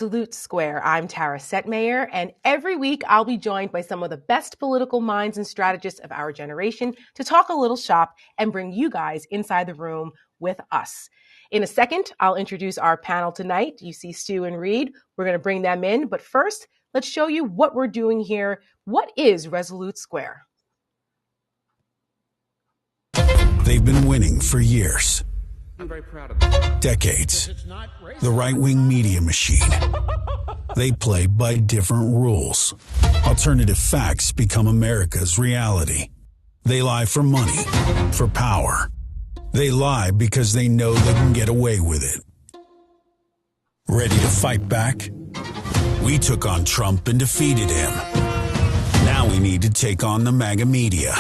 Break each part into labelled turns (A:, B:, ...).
A: Resolute Square. I'm Tara Setmayer, and every week I'll be joined by some of the best political minds and strategists of our generation to talk a little shop and bring you guys inside the room with us. In a second, I'll introduce our panel tonight. You see Stu and Reed. We're going to bring them in, but first, let's show you what we're doing here. What is Resolute Square?
B: They've been winning for years.
C: I'm very proud of them.
B: Decades. The right-wing media machine. They play by different rules. Alternative facts become America's reality. They lie for money, for power. They lie because they know they can get away with it. Ready to fight back? We took on Trump and defeated him. Now we need to take on the MAGA media.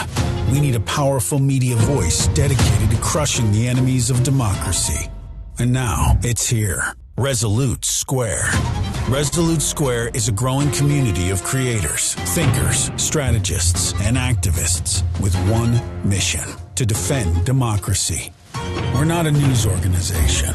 B: We need a powerful media voice dedicated to crushing the enemies of democracy. And now it's here. Resolute Square. Resolute Square is a growing community of creators, thinkers, strategists, and activists with one mission: to defend democracy. We're not a news organization.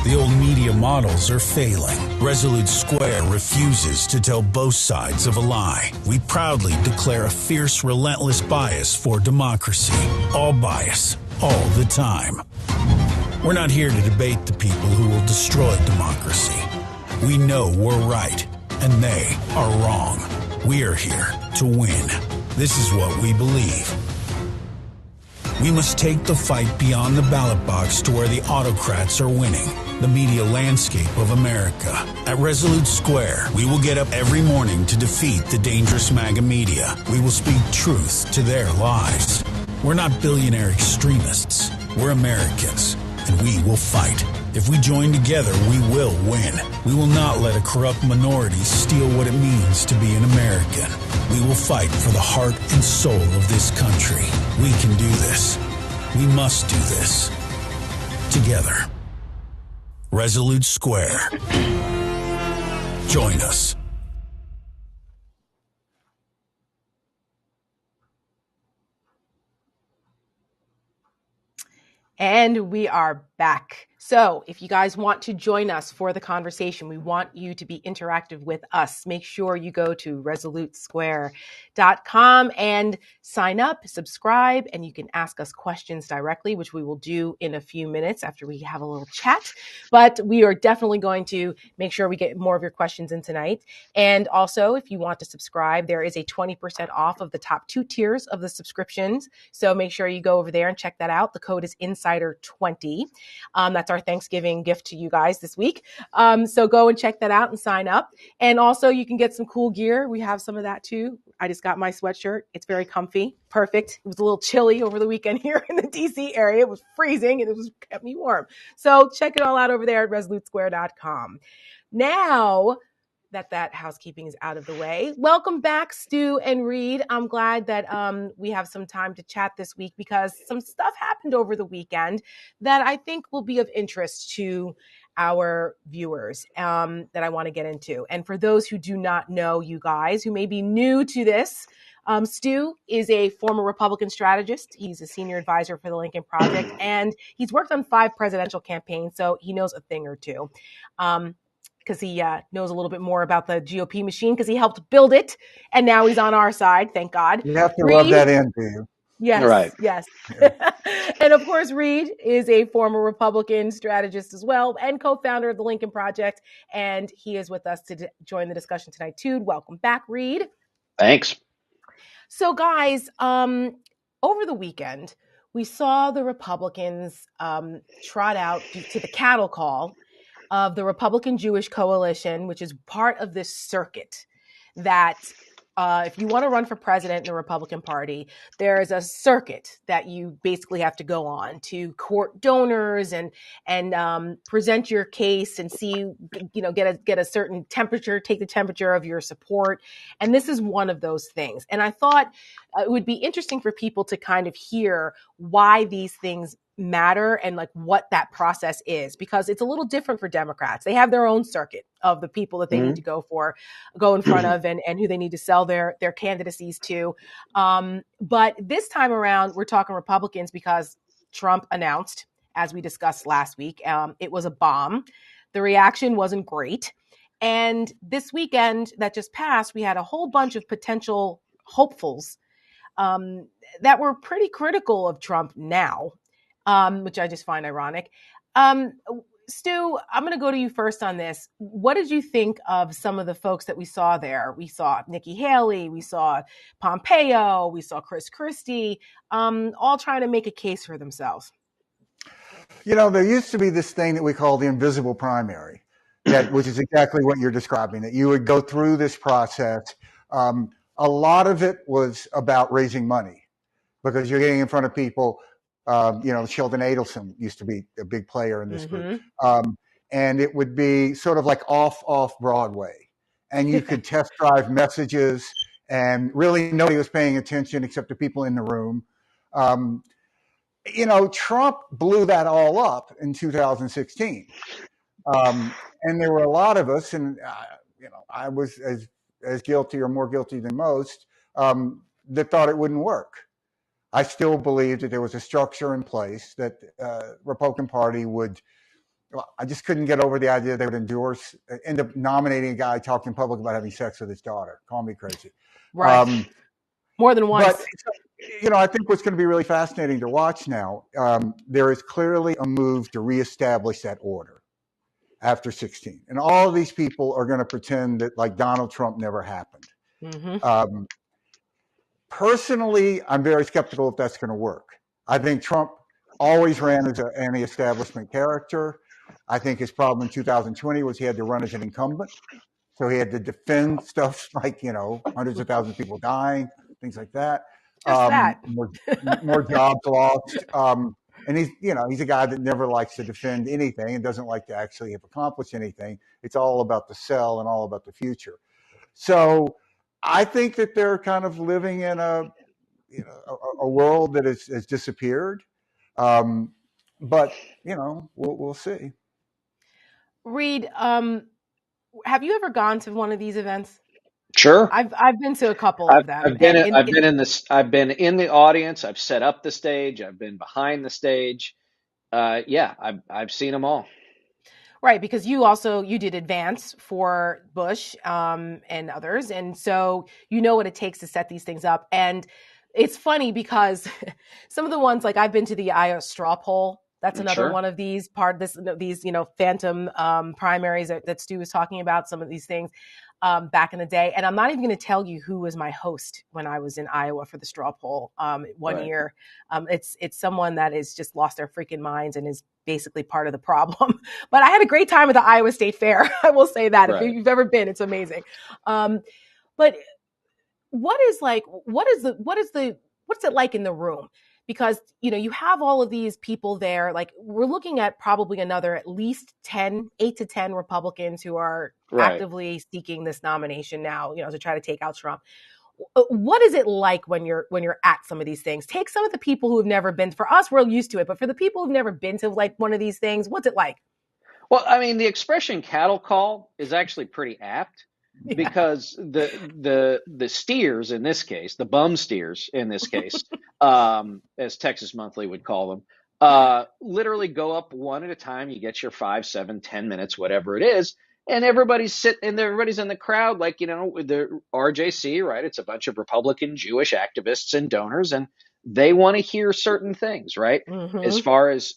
B: The old media models are failing. Resolute Square refuses to tell both sides of a lie. We proudly declare a fierce, relentless bias for democracy. All bias, all the time. We're not here to debate the people who will destroy democracy. We know we're right, and they are wrong. We are here to win. This is what we believe. We must take the fight beyond the ballot box to where the autocrats are winning, the media landscape of America. At Resolute Square, we will get up every morning to defeat the dangerous MAGA media. We will speak truth to their lies. We're not billionaire extremists. We're Americans, and we will fight. If we join together, we will win. We will not let a corrupt minority steal what it means to be an American. We will fight for the heart and soul of this country. We can do this. We must do this. Together. Resolute Square. Join us.
A: And we are back. So if you guys want to join us for the conversation, we want you to be interactive with us. Make sure you go to resolutesquare.com and sign up, subscribe, and you can ask us questions directly, which we will do in a few minutes after we have a little chat. But we are definitely going to make sure we get more of your questions in tonight. And also, if you want to subscribe, there is a 20% off of the top 2 tiers of the subscriptions. So make sure you go over there and check that out. The code is Insider20. That's our Thanksgiving gift to you guys this week. So go and check that out and sign up. And also you can get some cool gear. We have some of that too. I just got my sweatshirt. It's very comfy. Perfect. It was a little chilly over the weekend here in the DC area. It was freezing and kept me warm. So check it all out over there at resolutesquare.com. Now that housekeeping is out of the way, welcome back, Stu and Reed. I'm glad that we have some time to chat this week because some stuff happened over the weekend that I think will be of interest to our viewers that I want to get into. And for those who do not know, you guys who may be new to this, Stu is a former Republican strategist. He's a senior advisor for the Lincoln Project, and he's worked on 5 presidential campaigns, so he knows a thing or two. Because he knows a little bit more about the GOP machine because he helped build it. And now he's on our side, thank God.
D: You have to rub that in, do you?
A: Yes,
C: Right.
A: yes. And of course, Reed is a former Republican strategist as well and co-founder of the Lincoln Project. And he is with us to join the discussion tonight, too. Welcome back, Reed.
C: Thanks.
A: So, guys, over the weekend, we saw the Republicans trot out to the cattle call of the Republican Jewish Coalition, which is part of this circuit that if you want to run for president in the Republican Party, there is a circuit that you basically have to go on to court donors and present your case and see, get a certain temperature, take the temperature of your support. And this is one of those things. And I thought it would be interesting for people to kind of hear why these things matter and like what that process is, because it's a little different for Democrats. They have their own circuit of the people that they need to go in front of and who they need to sell their candidacies to. But this time around, we're talking Republicans because Trump announced, as we discussed last week, it was a bomb. The reaction wasn't great. And this weekend that just passed, we had a whole bunch of potential hopefuls that were pretty critical of Trump now, which I just find ironic. Stu, I'm going to go to you first on this. What did you think of some of the folks that we saw there? We saw Nikki Haley, we saw Pompeo, we saw Chris Christie, all trying to make a case for themselves.
D: You know, there used to be this thing that we call the invisible primary, which is exactly what you're describing, that you would go through this process. A lot of it was about raising money because you're getting in front of people. Sheldon Adelson used to be a big player in this group. And it would be sort of like off Broadway. And you could test drive messages and really nobody was paying attention except the people in the room. Trump blew that all up in 2016. And there were a lot of us, and, I was as guilty or more guilty than most, that thought it wouldn't work. I still believe that there was a structure in place that Republican Party would. I just couldn't get over the idea they would end up nominating a guy talking in public about having sex with his daughter. Call me crazy.
A: Right. More than once.
D: But, I think what's going to be really fascinating to watch now, there is clearly a move to reestablish that order after 16. And all of these people are going to pretend that like Donald Trump never happened. Personally, I'm very skeptical if that's going to work. I think Trump always ran as an anti-establishment character. I think his problem in 2020 was he had to run as an incumbent. So he had to defend stuff like, hundreds of thousands of people dying, things like that. More jobs lost. And he's a guy that never likes to defend anything and doesn't like to actually have accomplished anything. It's all about the sell and all about the future. So I think that they're kind of living in a world that has disappeared. But we'll see.
A: Reed, have you ever gone to one of these events?
C: Sure.
A: I've been to a couple of them.
C: I've been in the audience. I've set up the stage. I've been behind the stage. I've seen them all.
A: Right, because you did advance for Bush and others, and so you know what it takes to set these things up. And it's funny because some of the ones, like I've been to the Iowa straw poll. That's another one of these phantom primaries that Stu was talking about. Some of these things back in the day, and I'm not even going to tell you who was my host when I was in Iowa for the straw poll one year. It's someone that has just lost their freaking minds and is basically part of the problem. But I had a great time at the Iowa State Fair. I will say that if you've ever been, it's amazing. But what's it like in the room? Because, you have all of these people there. Like, we're looking at probably another at least 8 to 10 Republicans who are actively seeking this nomination now, to try to take out Trump. What is it like when you're at some of these things? Take some of the people who have never been. For us, we're used to it. But for the people who've never been to like one of these things, what's it like?
C: Well, I mean, the expression cattle call is actually pretty apt. Because the steers in this case, the bum steers in this case, as Texas Monthly would call them, literally go up one at a time. You get your 5, 7, 10 minutes, whatever it is, and everybody's in the crowd, like the RJC, right? It's a bunch of Republican Jewish activists and donors, and they want to hear certain things, right? As far as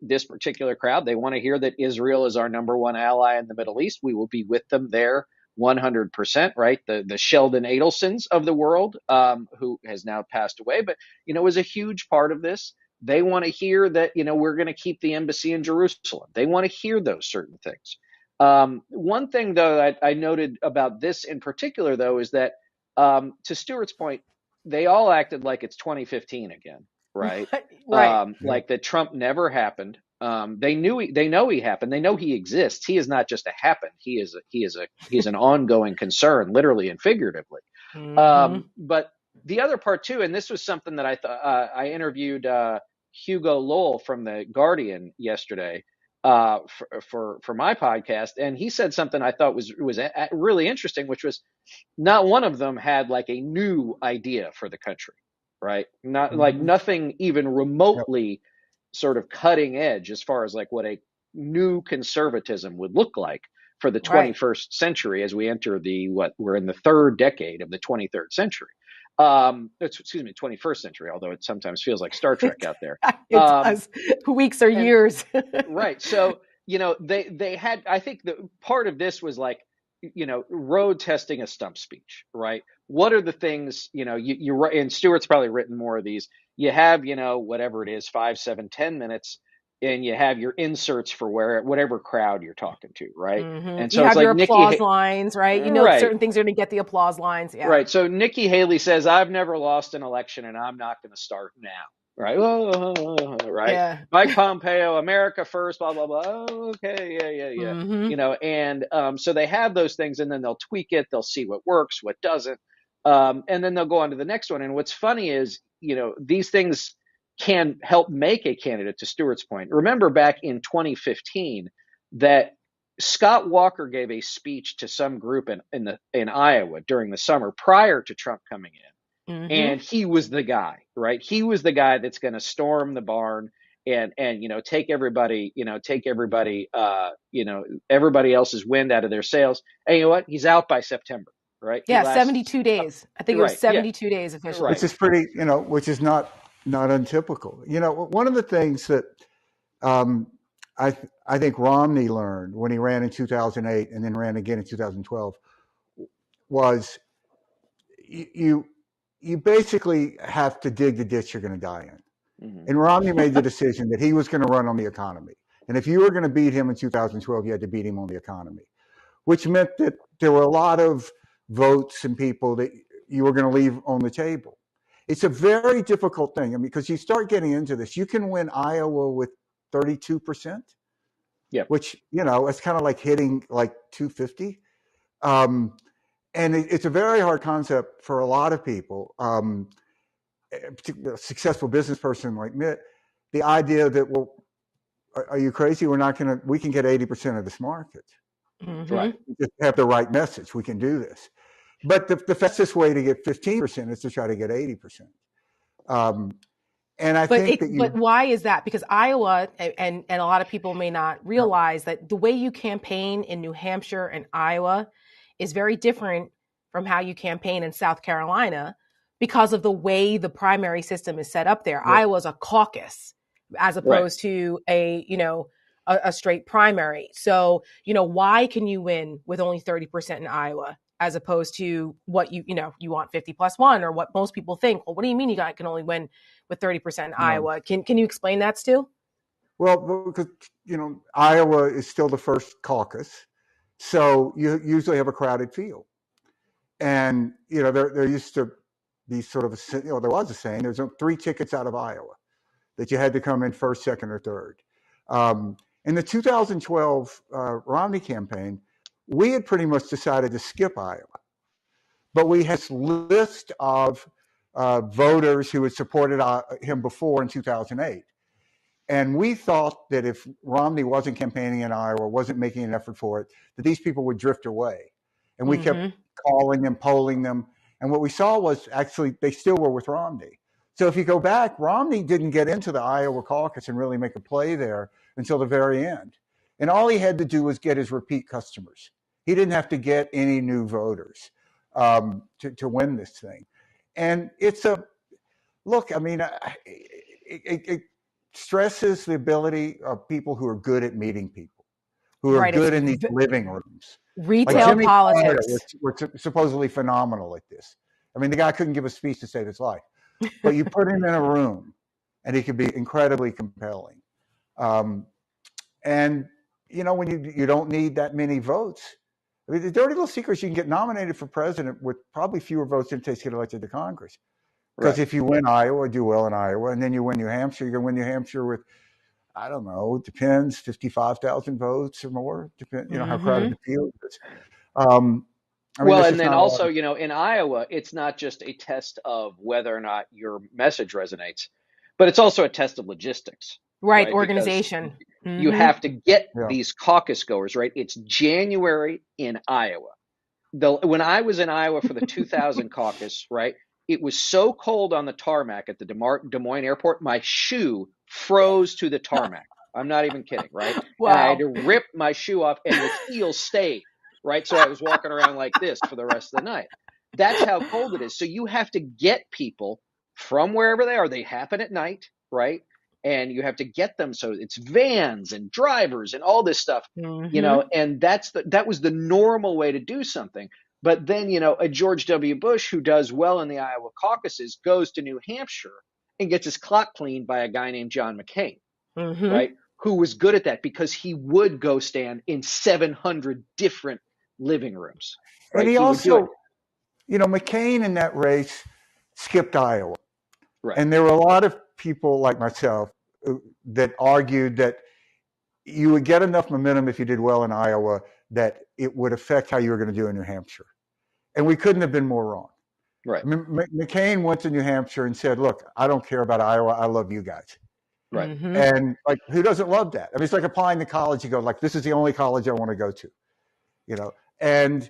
C: this particular crowd, they want to hear that Israel is our number one ally in the Middle East. We will be with them there. 100%, right? The Sheldon Adelsons of the world, who has now passed away, but was a huge part of this. They want to hear that we're going to keep the embassy in Jerusalem. They want to hear those certain things. One thing though that I noted about this in particular though is that to Stuart's point, they all acted like it's 2015 again, right?
A: Right.
C: Like that Trump never happened. They know he happened. They know he exists. He is not just a happen. He's an ongoing concern, literally and figuratively. But the other part too, and this was something that I thought I interviewed Hugo Lowell from the Guardian yesterday for my podcast, and he said something I thought was really interesting, which was not one of them had like a new idea for the country, right? Not like nothing even remotely sort of cutting edge as far as like what a new conservatism would look like for the
A: Right.
C: 21st century as we enter we're in the third decade of the 23rd century. Excuse me, 21st century, although it sometimes feels like Star Trek out there.
A: It does. Weeks or
C: And
A: years.
C: right. So, they had, I think the part of this was like, road testing a stump speech, right? What are the things, you and Stuart's probably written more of these. You have, whatever it is, 5, 7, 10 minutes, and you have your inserts for whatever crowd you're talking to, right? And
A: You
C: so it's
A: have
C: like
A: your applause lines, right?
C: right,
A: Certain things are going to get the applause lines. Yeah.
C: right. So Nikki Haley says, "I've never lost an election, and I'm not going to start now." Right. Right.
A: Yeah.
C: Mike Pompeo, America first, blah, blah, blah. Oh, okay. Yeah, yeah, yeah. And so they have those things, and then they'll tweak it. They'll see what works, what doesn't. And then they'll go on to the next one. And what's funny is, these things can help make a candidate, to Stuart's point. Remember back in 2015 that Scott Walker gave a speech to some group in Iowa during the summer prior to Trump coming in. And he was the guy, right? He was the guy that's going to storm the barn and take everybody, everybody else's wind out of their sails. And you know what? He's out by September, right?
A: Yeah, 72 days. I think it was
C: right, yeah,
A: 72 days officially.
C: right.
D: Which is pretty, which is not untypical. One of the things that I think Romney learned when he ran in 2008 and then ran again in 2012 was you basically have to dig the ditch you're going to die in. And Romney made the decision that he was going to run on the economy. And if you were going to beat him in 2012, you had to beat him on the economy, which meant that there were a lot of votes and people that you were going to leave on the table. It's a very difficult thing. I mean, because you start getting into this, you can win Iowa with 32%, which, it's kind of like hitting like 250. And it's a very hard concept for a lot of people, particularly a successful business person like Mitt, the idea that, well, are you crazy? We can get 80% of this market.
C: Right.
D: We just have the right message. We can do this. But the fastest way to get 15% is to try to get 80%. And I think
A: but why is that? Because Iowa, and a lot of people may not realize that the way you campaign in New Hampshire and Iowa is very different from how you campaign in South Carolina because of the way the primary system is set up there. Right. Iowa's a caucus as opposed to a straight primary. So, why can you win with only 30% in Iowa as opposed to what you want 50+1 or what most people think? Well, what do you mean you can only win with 30% in Iowa? Can you explain that, Stu?
D: Well, because, Iowa is still the first caucus. So you usually have a crowded field. And, there used to be sort of there was a saying, there's 3 tickets out of Iowa that you had to come in first, second, or third. In the 2012 Romney campaign, we had pretty much decided to skip Iowa. But we had a list of voters who had supported him before in 2008. And we thought that if Romney wasn't campaigning in Iowa, wasn't making an effort for it, that these people would drift away. And we kept calling them, polling them. And what we saw was actually they still were with Romney. So if you go back, Romney didn't get into the Iowa caucus and really make a play there until the very end. And all he had to do was get his repeat customers. He didn't have to get any new voters to win this thing. And it's it stresses the ability of people who are good at meeting people, who are good in these living rooms.
A: Retail politics.
D: We're supposedly phenomenal at this. I mean, the guy couldn't give a speech to save his life. But you put him in a room, and he could be incredibly compelling. And, when you don't need that many votes. I mean, the dirty little secret is you can get nominated for president with probably fewer votes than it takes to get elected to Congress. Because if you win Iowa, do well in Iowa, and then you win New Hampshire, you're going to win New Hampshire with, I don't know, it depends, 55,000 votes or more, how crowded the field is.
C: And then also, in Iowa, it's not just a test of whether or not your message resonates, but it's also a test of logistics.
A: Right, organization.
C: You have to get these caucus goers, right? It's January in Iowa. When I was in Iowa for the 2000 caucus, right, it was so cold on the tarmac at the Des Moines airport, my shoe froze to the tarmac. I'm not even kidding, right? And I had
A: Wow.
C: to rip my shoe off, and the heel stayed, right? So I was walking around like this for the rest of the night. That's how cold it is. So you have to get people from wherever they are. They happen at night, right? And you have to get them. So it's vans and drivers and all this stuff,
A: Mm-hmm.
C: and that was the normal way to do something. But then, a George W. Bush who does well in the Iowa caucuses goes to New Hampshire and gets his clock cleaned by a guy named John McCain,
A: Mm-hmm.
C: right? Who was good at that because he would go stand in 700 different living rooms,
D: And
C: right?
D: he
C: He would do it.
D: also, McCain in that race skipped Iowa.
C: Right.
D: And there were a lot of people like myself that argued that you would get enough momentum if you did well in Iowa that it would affect how you were going to do in New Hampshire. And we couldn't have been more wrong.
C: Right.
D: McCain went to New Hampshire and said, look, I don't care about Iowa. I love you guys.
C: Right.
A: Mm-hmm.
D: And like, who doesn't love that? I mean, it's like applying to college. You go like, this is the only college I want to go to, and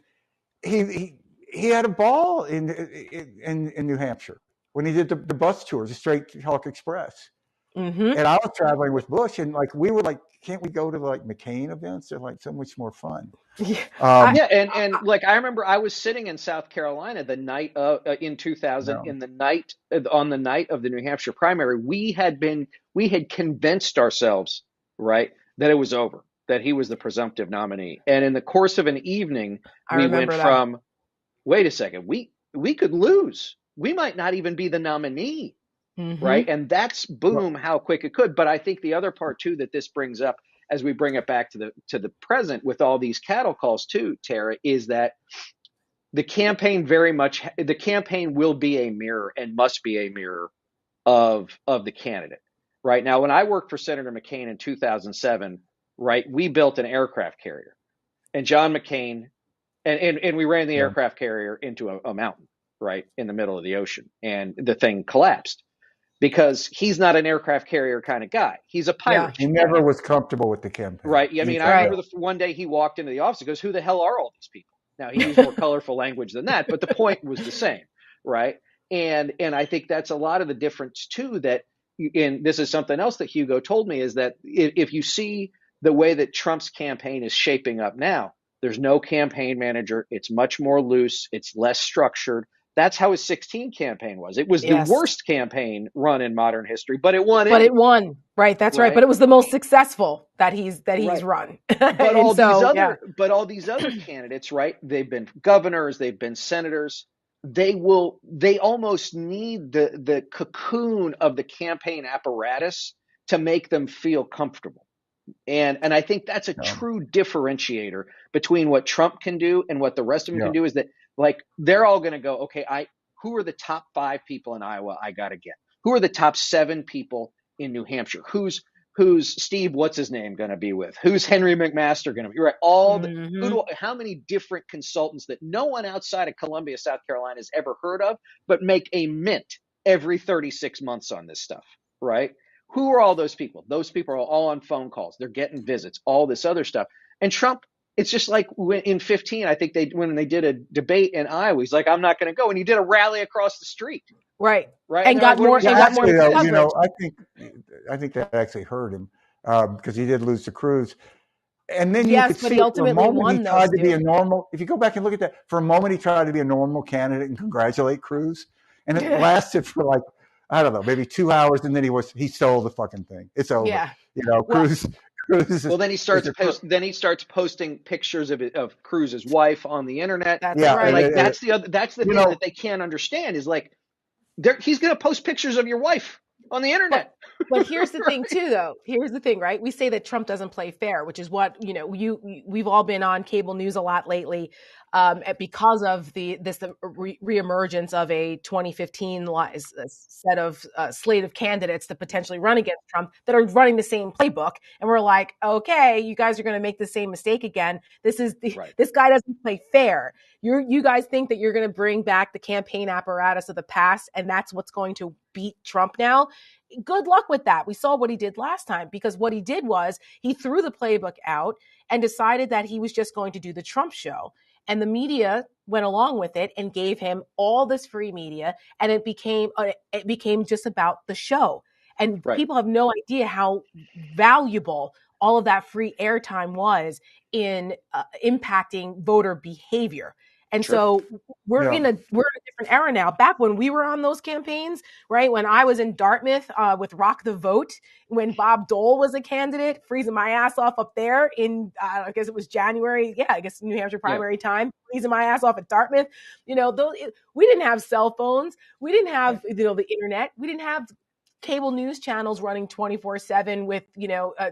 D: he had a ball in New Hampshire when he did the bus tours, the Straight Talk Express.
A: Mm-hmm.
D: And I was traveling with Bush, and like we were like, can't we go to like McCain events? They're like so much more fun.
C: Yeah, and like I remember, I was sitting in South Carolina the night of in 2000,
D: Yeah.
C: in the night on the night of the New Hampshire primary. We had convinced ourselves, right, that it was over, that he was the presumptive nominee, and in the course of an evening,
A: I
C: we
A: remember
C: went
A: that.
C: from, wait a second, we could lose, we might not even be the nominee.
A: Mm-hmm.
C: Right. And that's boom, how quick it could. But I think the other part, too, that this brings up as we bring it back to the present with all these cattle calls, too, Tara, is that the campaign will be a mirror and must be a mirror of the candidate. Right now, when I worked for Senator McCain in 2007, right, we built an aircraft carrier, and John McCain and we ran the aircraft carrier into a mountain, right, in the middle of the ocean, and the thing collapsed. Because he's not an aircraft carrier kind of guy. He's a pirate.
D: He never was comfortable with the campaign.
C: Right. I mean, I remember one day he walked into the office and goes, who the hell are all these people? Now, he used more colorful language than that, but the point was the same. Right. And I think that's a lot of the difference, too, that, and this is something else that Hugo told me, is that if you see the way that Trump's campaign is shaping up now, there's no campaign manager. It's much more loose. It's less structured. That's how his 2016 campaign was. It was the worst campaign run in modern history, but it won.
A: But it won, right? That's right. But it was the most successful that he's run.
C: But all these other candidates, right? They've been governors, they've been senators. They almost need the cocoon of the campaign apparatus to make them feel comfortable. And I think that's a true differentiator between what Trump can do and what the rest of them can do, is that, like, they're all going to go, okay, who are the top 5 people in Iowa I got to get? Who are the top 7 people in New Hampshire? Who's Steve, what's his name, going to be with? Who's Henry McMaster going to be? Right. How many different consultants that no one outside of Columbia, South Carolina has ever heard of, but make a mint every 36 months on this stuff, right? Who are all those people? Those people are all on phone calls. They're getting visits, all this other stuff. And Trump, it's just like in 2015, I think when they did a debate in Iowa, he's like, I'm not going to go. And he did a rally across the street.
A: Right.
C: Right.
A: And got more coverage.
D: I think that actually hurt him because he did lose to Cruz. And then you could see
A: he ultimately won.
D: He tried to be a normal. If you go back and look at that, for a moment he tried to be a normal candidate and congratulate Cruz, and it lasted for like, I don't know, maybe 2 hours, and then he stole the fucking thing. It's over.
A: Yeah.
D: Cruz.
C: Well, then he starts posting pictures of Cruz's wife on the internet.
A: That's right.
C: Like that's the thing that they can't understand, is like, he's going to post pictures of your wife on the internet.
A: But here's the thing, too, though. Here's the thing, right? We say that Trump doesn't play fair, which is what, we've all been on cable news a lot lately because of the reemergence of a 2015 set of slate of candidates that potentially run against Trump that are running the same playbook. And we're like, okay, you guys are going to make the same mistake again. This guy doesn't play fair. You guys think that you're going to bring back the campaign apparatus of the past, and that's what's going to beat Trump now. Good luck with that. We saw what he did last time, because what he did was he threw the playbook out and decided that he was just going to do the Trump show. And the media went along with it and gave him all this free media, and it became just about the show. And
C: Right.
A: people have no idea how valuable all of that free airtime was in impacting voter behavior. And
C: Sure.
A: so we're
D: Yeah.
A: in a different era now. Back when we were on those campaigns, right? When I was in Dartmouth with Rock the Vote, when Bob Dole was a candidate, freezing my ass off up there in I guess it was January. Yeah, I guess New Hampshire primary time, freezing my ass off at Dartmouth. We didn't have cell phones. We didn't have the internet. We didn't have cable news channels running 24/7 with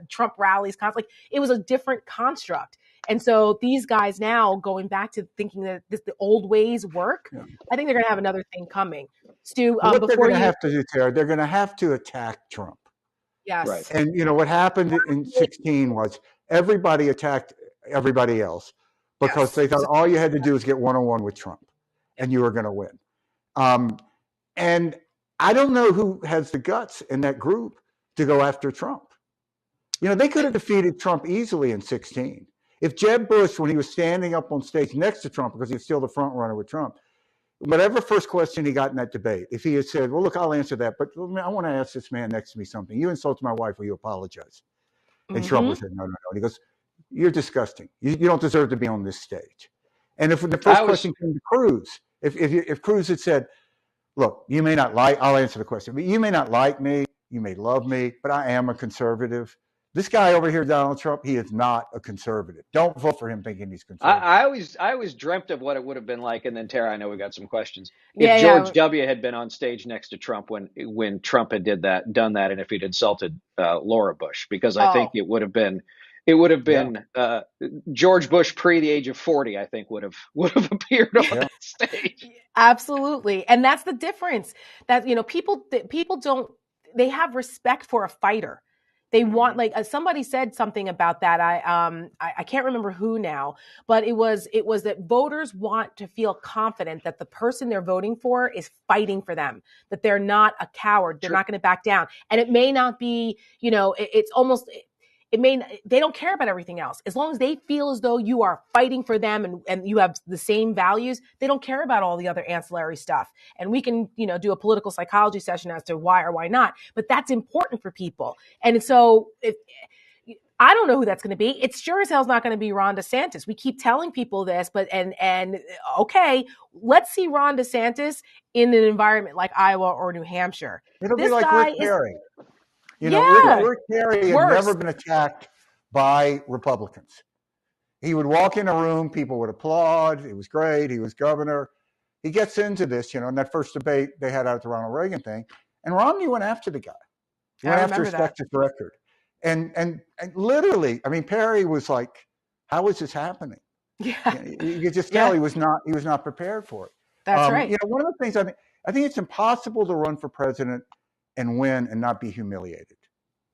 A: Trump rallies constantly. It was a different construct. And so these guys now going back to thinking that the old ways work, I think they're going to have another thing coming. Stu,
D: What they're
A: before
D: going to
A: you,
D: have to do, Tara, they're going to have to attack Trump.
C: Right.
A: yes,
D: And what happened in 16 was everybody attacked everybody else because
A: yes,
D: they thought all you had to do was get one-on-one with Trump and you were going to win. And I don't know who has the guts in that group to go after Trump. They could have defeated Trump easily in 16. If Jeb Bush, when he was standing up on stage next to Trump, because he was still the front runner with Trump, whatever first question he got in that debate, if he had said, well, look, I'll answer that, but I want to ask this man next to me something. You insulted my wife, will you apologize? And Trump would say, no. And he goes, you're disgusting. You don't deserve to be on this stage. And if the first question came to Cruz, if Cruz had said, look, you may not I'll answer the question, but you may not like me, you may love me, but I am a conservative. This guy over here, Donald Trump, he is not a conservative. Don't vote for him thinking he's conservative.
C: I always dreamt of what it would have been like, and then Tara, I know we got some questions.
A: Yeah,
C: If George W. had been on stage next to Trump when Trump had done that, and if he'd insulted Laura Bush, because I think it would have been George Bush pre the age of 40, I think would have appeared on that stage.
A: Absolutely. And that's the difference that, people don't, they have respect for a fighter. They want, like, somebody said something about that. I can't remember who now, but it was that voters want to feel confident that the person they're voting for is fighting for them, that they're not a coward. They're not going to back down. And it may not be, it's almost, they don't care about everything else. As long as they feel as though you are fighting for them and you have the same values, they don't care about all the other ancillary stuff. And we can, do a political psychology session as to why or why not, but that's important for people. And so I don't know who that's going to be. It's sure as hell's not going to be Ron DeSantis. We keep telling people this, but okay, let's see Ron DeSantis in an environment like Iowa or New Hampshire.
D: It'll
A: This
D: be like
A: guy
D: Rick Perry.
A: Yeah.
D: Rick Perry had never been attacked by Republicans. He would walk in a room, people would applaud. It was great. He was governor. He gets into this, in that first debate they had out at the Ronald Reagan thing, and Romney went after the guy. He went after his Texas record. And literally, Perry was like, how is this happening?
A: Yeah.
D: You could just tell he was not prepared for it.
A: That's right.
D: One of the things I think it's impossible to run for president and win and not be humiliated.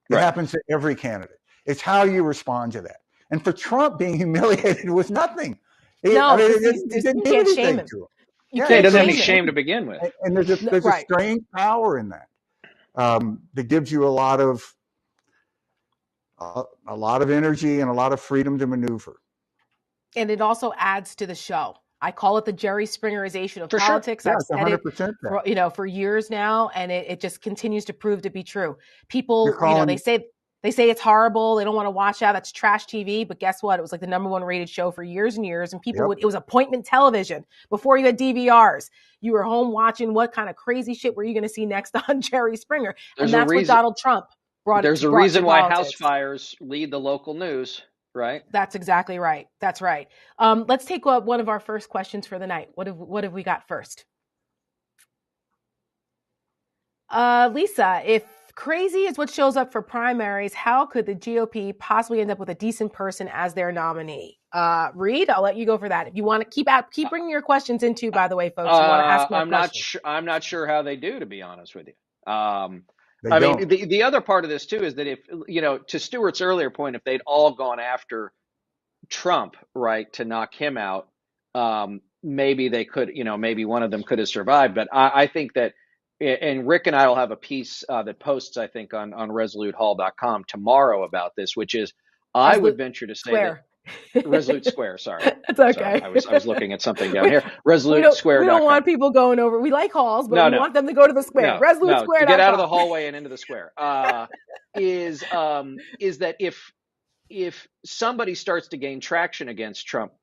D: It happens to every candidate. It's how you respond to that. And for Trump, being humiliated was nothing.
A: It
D: didn't do anything to him.
C: He doesn't have any shame to begin with.
D: And there's a strange power in that that gives you a lot of energy and a lot of freedom to maneuver.
A: And it also adds to the show. I call it the Jerry Springerization of politics.
D: Sure.
A: I've said it for years now, and it just continues to prove to be true. People, they say it's horrible. They don't want to watch that. That's trash TV. But guess what? It was like the #1 rated show for years and years. And people it was appointment television before you had DVRs. You were home watching what kind of crazy shit were you going to see next on Jerry Springer? And that's what Donald Trump brought.
C: There's a reason why house fires lead the local news. Right.
A: That's exactly right. That's right. Let's take one of our first questions for the night. What have we got first? Lisa, if crazy is what shows up for primaries, how could the GOP possibly end up with a decent person as their nominee? Reed, I'll let you go for that. If you want to keep bringing your questions in too, by the way, folks. You want to ask more questions.
C: I'm not sure how they do, to be honest with you. The other part of this too is that if, to Stuart's earlier point, if they'd all gone after Trump, right, to knock him out, maybe they could, maybe one of them could have survived. But I think that, and Rick and I will have a piece that posts, I think, on ResoluteHall.com tomorrow about this, which is I would venture to say that Resolute Square. Sorry.
A: It's okay.
C: Sorry. I was looking at something down here. ResoluteSquare.com.
A: We don't want people going over. We like halls, but we want them to go to the square.
C: No.
A: ResoluteSquare.com.
C: To get out of the hallway and into the square. Is that if somebody starts to gain traction against Trump,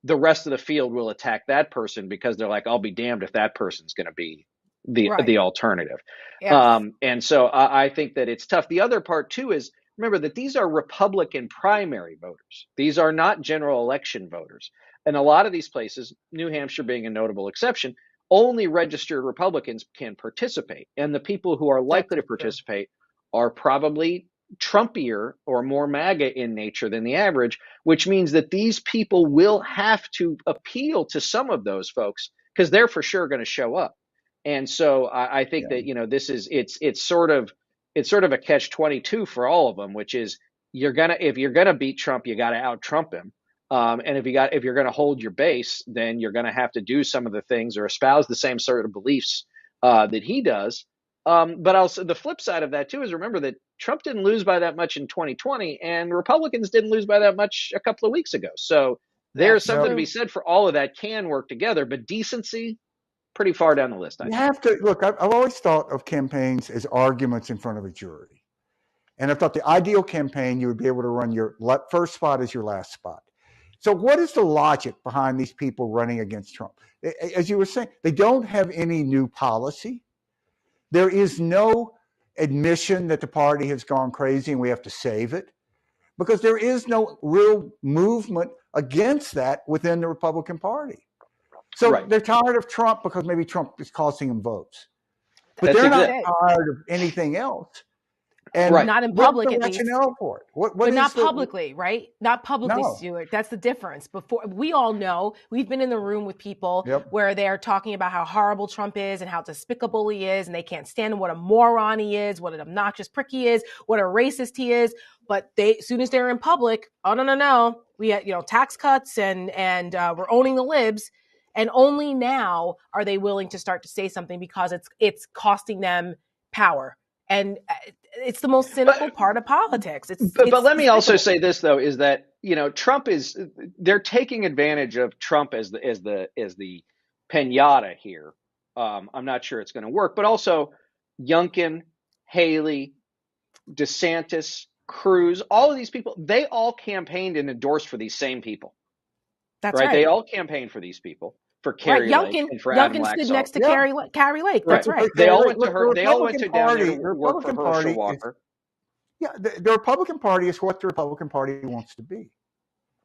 C: the rest of the field will attack that person because they're like, I'll be damned if that person's going to be the alternative.
A: Yes.
C: And so I think that it's tough. The other part too is, remember that these are Republican primary voters. These are not general election voters. And a lot of these places, New Hampshire being a notable exception, only registered Republicans can participate. And the people who are likely to participate are probably Trumpier or more MAGA in nature than the average, which means that these people will have to appeal to some of those folks because they're for sure going to show up. And so I think that, this is it's sort of a catch-22 for all of them, which is if you're gonna beat Trump, you got to out-Trump him. And if you're going to hold your base, then you're going to have to do some of the things or espouse the same sort of beliefs that he does. But also the flip side of that too is, remember that Trump didn't lose by that much in 2020, and Republicans didn't lose by that much a couple of weeks ago. So there's something to be said for all of that can work together, but decency pretty far down the list.
D: You have to look. I've always thought of campaigns as arguments in front of a jury, and I thought the ideal campaign, you would be able to run your first spot as your last spot. So what is the logic behind these people running against Trump? As you were saying, they don't have any new policy. There is no admission that the party has gone crazy and we have to save it, because there is no real movement against that within the Republican Party. So they're tired of Trump because maybe Trump is costing them votes. But they're not tired of anything else. And
A: not in public, at least.
D: For it?
A: But not publicly, right? Not publicly, Stuart. That's the difference. Before, we all know, we've been in the room with people where they're talking about how horrible Trump is and how despicable he is, and they can't stand what a moron he is, what an obnoxious prick he is, what a racist he is. But as soon as they're in public, oh no, we had tax cuts and we're owning the libs. And only now are they willing to start to say something because it's costing them power. And it's the most cynical part of politics.
C: But let me also say this, though, is that Trump they're taking advantage of Trump as the piñata here. I'm not sure it's going to work, but also Youngkin, Haley, DeSantis, Cruz, all of these people, they all campaigned and endorsed for these same people.
A: That's right.
C: They all campaigned for these people. For Carrie Lake and for Adam Laxalt.
A: Stood next to Carrie Lake. That's right.
C: They all went to her. They all went to down there to work for Herschel Walker.
D: The Republican Party is what the Republican Party wants to be.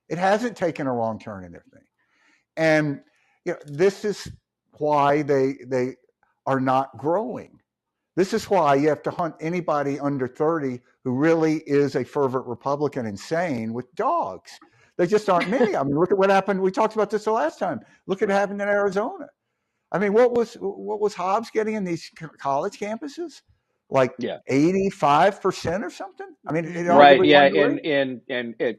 D: It hasn't taken a wrong turn in their thing, and this is why they are not growing. This is why you have to hunt anybody under 30 who really is a fervent Republican insane with dogs. There just aren't many. I mean, look at what happened. We talked about this the last time. Look at what happened in Arizona. I mean, what was Hobbs getting in these college campuses? Like 85% or something? I mean,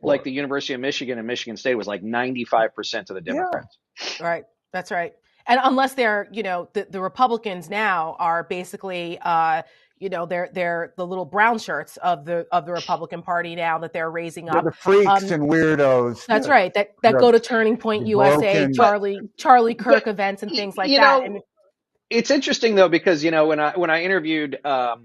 C: like the University of Michigan and Michigan State was like 95% of the Democrats.
A: Yeah. Right. That's right. And unless they're, the Republicans now are basically they're the little brown shirts of the Republican Party now that they're raising up.
D: The freaks and weirdos.
A: That's right. That go to Turning Point USA, Charlie Kirk events and things like that.
C: It's interesting though, because when I interviewed the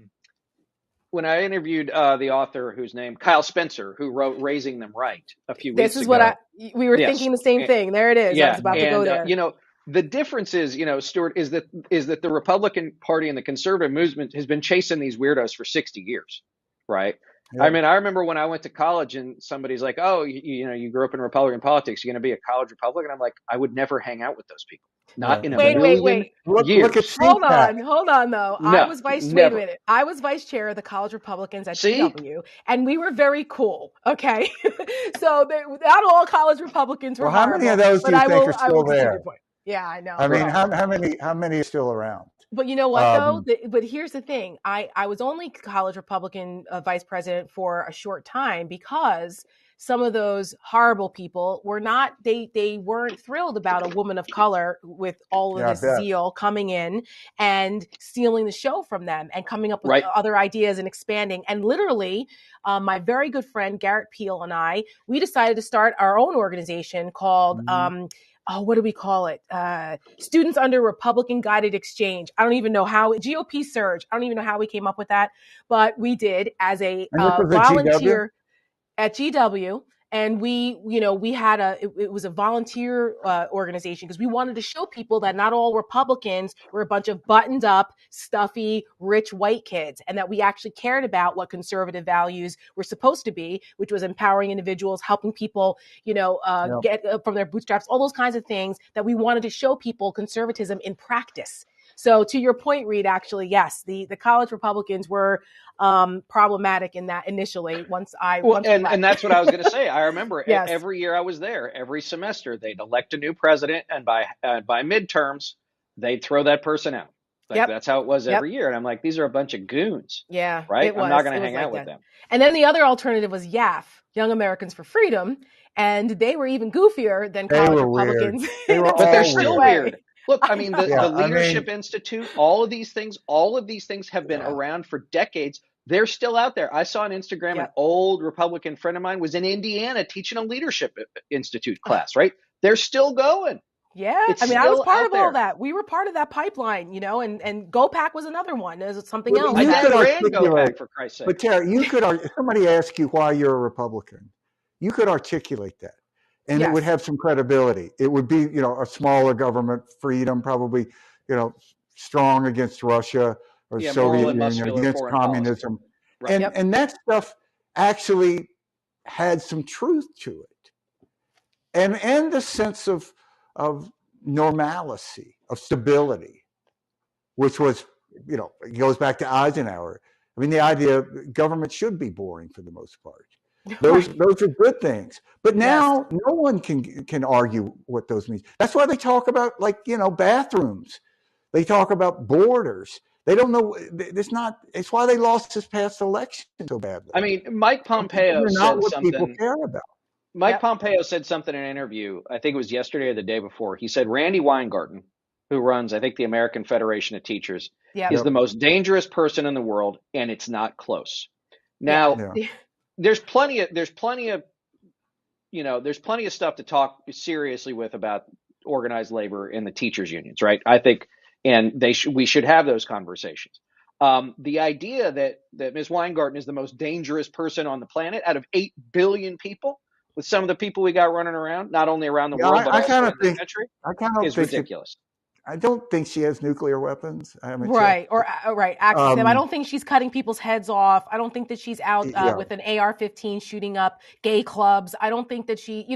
C: author whose name Kyle Spencer, who wrote Raising Them Right a few weeks ago.
A: This is what we were thinking the same thing. There it is. I was about to go there.
C: The difference is, Stuart, is that the Republican Party and the conservative movement has been chasing these weirdos for 60 years, right? Yeah. I mean, I remember when I went to college and somebody's like, "Oh, you grew up in Republican politics. You're going to be a college Republican." I'm like, I would never hang out with those people. Not in a million years.
D: Look at
A: hold on, though. No, I was wait a minute. I was vice chair of the college Republicans at CW, and we were very cool. Okay, so not all college Republicans were.
D: Well, how many of those do you think are still there?
A: Yeah, I know.
D: I mean, how many are still around?
A: But you know what, though? But here's the thing. I was only college Republican vice president for a short time because some of those horrible people were not, they weren't thrilled about a woman of color with all of
D: Yeah, I
A: this
D: bet.
A: zeal coming in and stealing the show from them and coming up with
C: Right.
A: other ideas and expanding. And literally, my very good friend Garrett Peel and I, we decided to start our own organization called what do we call it? Students Under Republican Guided Exchange. I don't even know how, GOP Surge. I don't even know how we came up with that, but we did as a
D: And this was a GW?
A: volunteer at GW. And we had it was a volunteer organization because we wanted to show people that not all Republicans were a bunch of buttoned up, stuffy, rich white kids, and that we actually cared about what conservative values were supposed to be, which was empowering individuals, helping people, get from their bootstraps, all those kinds of things that we wanted to show people conservatism in practice. So to your point, Reed, actually, yes, the college Republicans were problematic in that initially
C: And that's what I was going to say. I remember
A: yes.
C: every year I was there, every semester they'd elect a new president, and by midterms they'd throw that person out. Like that's how it was every year. And I'm like, these are a bunch of goons.
A: Yeah,
C: right.
A: it was.
C: I'm not going
A: It
C: to
A: was
C: hang
A: like
C: out with
A: that.
C: them.
A: And then the other alternative was YAF, Young Americans for Freedom, and they were even goofier than college Republicans.
D: They were
C: But they're
D: all
C: still weird. Look, I mean, the Leadership Institute, all of these things have been around for decades. They're still out there. I saw on Instagram an old Republican friend of mine was in Indiana teaching a Leadership Institute class, right? They're still going.
A: Yeah. I mean, I was part of all that. We were part of that pipeline, and GoPac was another one. There's something else.
C: I ran GoPac, for Christ's sake.
D: But Tara, somebody ask you why you're a Republican. You could articulate that. And it would have some credibility. It would be, a smaller government, freedom, probably, strong against Russia or Soviet Union, against communism. Right. And that stuff actually had some truth to it. And the sense of normalcy, of stability, which was, it goes back to Eisenhower. I mean, the idea government should be boring for the most part. Those are good things. But now no one can argue what those mean. That's why they talk about, bathrooms. They talk about borders. They don't know. It's why they lost this past election so badly.
C: I mean, Mike Pompeo said something people
D: care about.
C: Mike Pompeo said something in an interview, I think it was yesterday or the day before. He said Randy Weingarten, who runs, I think, the American Federation of Teachers, is the most dangerous person in the world, and it's not close. Now, there's plenty of stuff to talk seriously with about organized labor in the teachers unions, right? I think, and we should have those conversations. The idea that Ms. Weingarten is the most dangerous person on the planet out of 8 billion people, with some of the people we got running around, not only around the world, but also in the country, is ridiculous.
D: I don't think she has nuclear weapons.
A: Right. Access them. I don't think she's cutting people's heads off. I don't think that she's out with an AR-15 shooting up gay clubs. I don't think that she,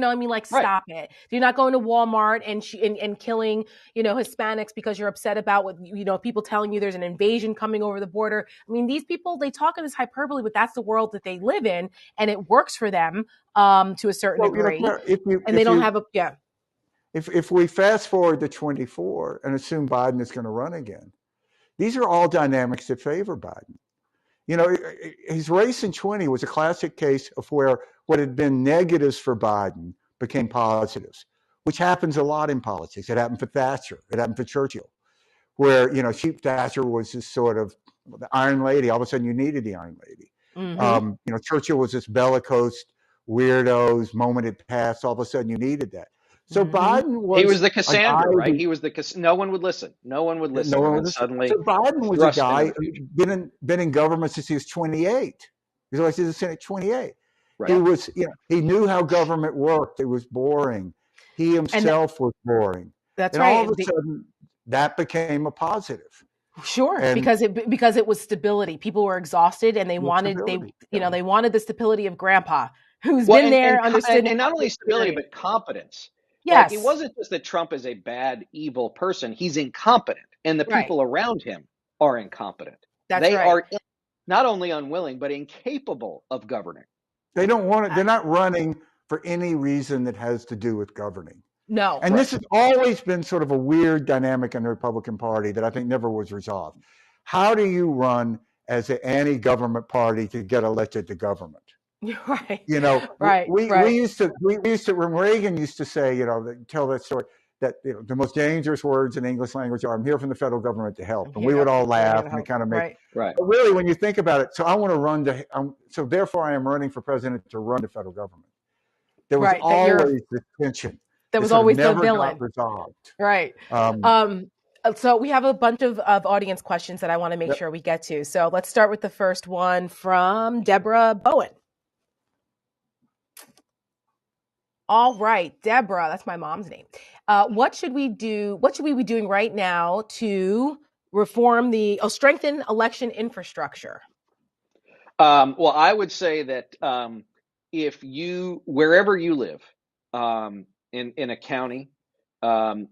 A: stop it. You're not going to Walmart and killing, Hispanics because you're upset about what, people telling you there's an invasion coming over the border. I mean, these people, they talk in this hyperbole, but that's the world that they live in, and it works for them to a certain degree. They don't have a.
D: If we fast forward to 24 and assume Biden is going to run again, these are all dynamics that favor Biden. His race in 20 was a classic case of where what had been negatives for Biden became positives, which happens a lot in politics. It happened for Thatcher. It happened for Churchill, where, Thatcher was this sort of the Iron Lady. All of a sudden you needed the Iron Lady. Mm-hmm. Churchill was this bellicose weirdos, moment had passed. All of a sudden you needed that. So Biden was.
C: He was the Cassandra, right? He was no one would listen. No one would listen. Suddenly,
D: so Biden was a guy who'd been in government since he was 28. He was elected to the Senate 28. Right. He was, he knew how government worked. It was boring. He himself was boring.
A: That's
D: and
A: right.
D: All of a sudden, that became a positive.
A: Sure, because it was stability. People were exhausted, and they wanted they wanted the stability of Grandpa, who's been there, understood,
C: and not only stability but competence.
A: Yes.
C: It wasn't just that Trump is a bad, evil person. He's incompetent, and the people around him are incompetent. They are not only unwilling, but incapable of governing.
D: They don't want it. They're not running for any reason that has to do with governing.
A: No.
D: And this has always been sort of a weird dynamic in the Republican Party that I think never was resolved. How do you run as an anti-government party to get elected to government?
A: Right.
D: You know,
A: Right.
D: we
A: Right.
D: used to when Reagan used to say, you know, tell that story that the most dangerous words in the English language are, "I'm here from the federal government to help,"
A: I'm
D: and we
A: here.
D: would all
A: We're here
D: laugh
A: to
D: and it
A: help.
D: kind of make.
A: Right.
C: Right.
D: But really, when you think about it, so I want to run so therefore I am running for president to run the federal government. There was
A: Right.
D: always this tension
A: That
D: that
A: was
D: sort of
A: always the
D: never got
A: villain.
D: resolved.
A: Right.
D: Um,
A: Um, so we have a bunch of audience questions that I want to make
D: yep.
A: sure we get to. So let's start with the first one from Deborah Bowen. All right, Deborah, that's my mom's name. What should we do? What should we be doing right now to reform strengthen election infrastructure?
C: Well, I would say that if wherever you live, in a county, go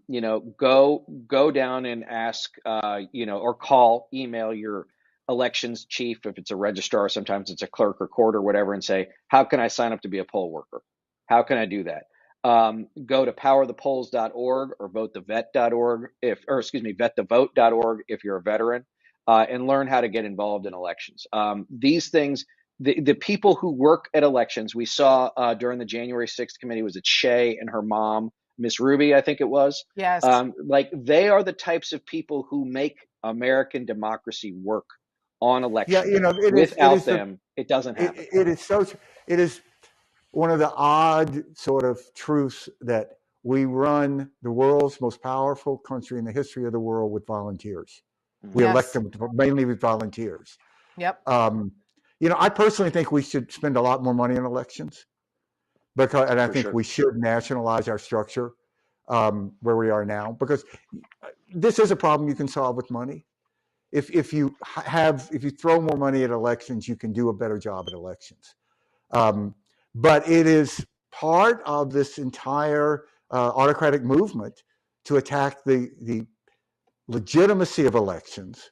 C: down and ask, or email your elections chief if it's a registrar. Sometimes it's a clerk or court or whatever, and say, how can I sign up to be a poll worker? How can I do that? Go to powerthepolls.org or votethevet.org vetthevote.org if you're a veteran. And learn how to get involved in elections. These things, the people who work at elections, we saw during the January 6th committee, was it Shay and her mom, Miss Ruby, I think it was.
A: Yes.
C: They are the types of people who make American democracy work on election
D: Yeah,
C: day. Without them, it doesn't happen.
D: It is one of the odd sort of truths that we run the world's most powerful country in the history of the world with volunteers. We elect them mainly with volunteers.
A: Yep.
D: I personally think we should spend a lot more money on elections and I think we should nationalize our structure where we are now, because this is a problem you can solve with money. If you throw more money at elections, you can do a better job at elections. But it is part of this entire autocratic movement to attack the legitimacy of elections,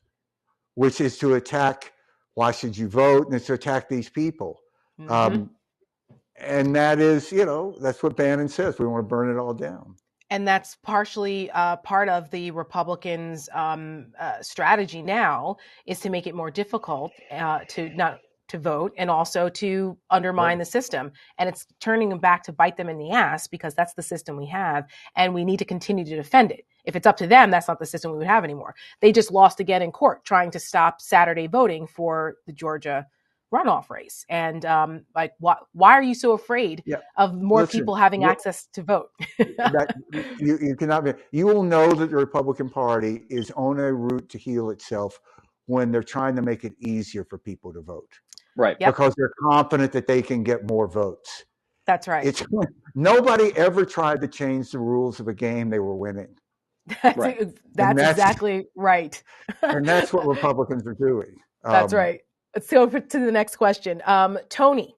D: which is to attack why should you vote, and it's to attack these people.
A: Mm-hmm.
D: And that is, that's what Bannon says. We want to burn it all down.
A: And that's partially part of the Republicans' strategy now, is to make it more difficult to vote, and also to undermine the system. And it's turning them back to bite them in the ass, because that's the system we have, and we need to continue to defend it. If it's up to them, that's not the system we would have anymore. They just lost again in court trying to stop Saturday voting for the Georgia runoff race. And why are you so afraid of more people having access to vote?
D: You cannot be. You will know that the Republican Party is on a route to heal itself when they're trying to make it easier for people to vote.
C: Right.
A: Yep.
D: Because they're confident that they can get more votes.
A: That's right.
D: Nobody ever tried to change the rules of a game they were winning.
A: That's exactly right.
D: And that's what Republicans are doing.
A: That's right. Let's go to the next question. Tony,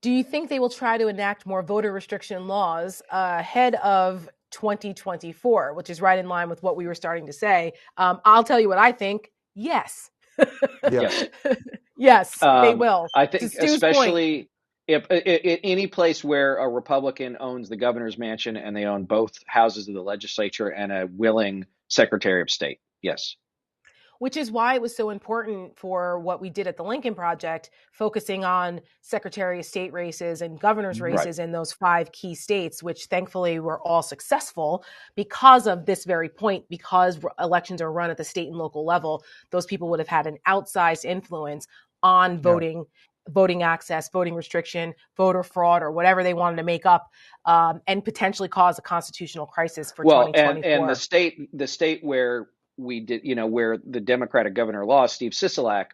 A: do you think they will try to enact more voter restriction laws ahead of 2024, which is right in line with what we were starting to say? I'll tell you what I think. Yes. Yes, they will.
C: I think especially if any place where a Republican owns the governor's mansion and they own both houses of the legislature and a willing Secretary of State. Yes.
A: Which is why it was so important for what we did at the Lincoln Project, focusing on Secretary of State races and governor's races in those 5 key states, which thankfully were all successful because of this very point. Because elections are run at the state and local level, those people would have had an outsized influence on voting access, voting restriction, voter fraud, or whatever they wanted to make up, and potentially cause a constitutional crisis for 2024.
C: And the state where we did, where the Democratic governor lost, Steve Sisolak,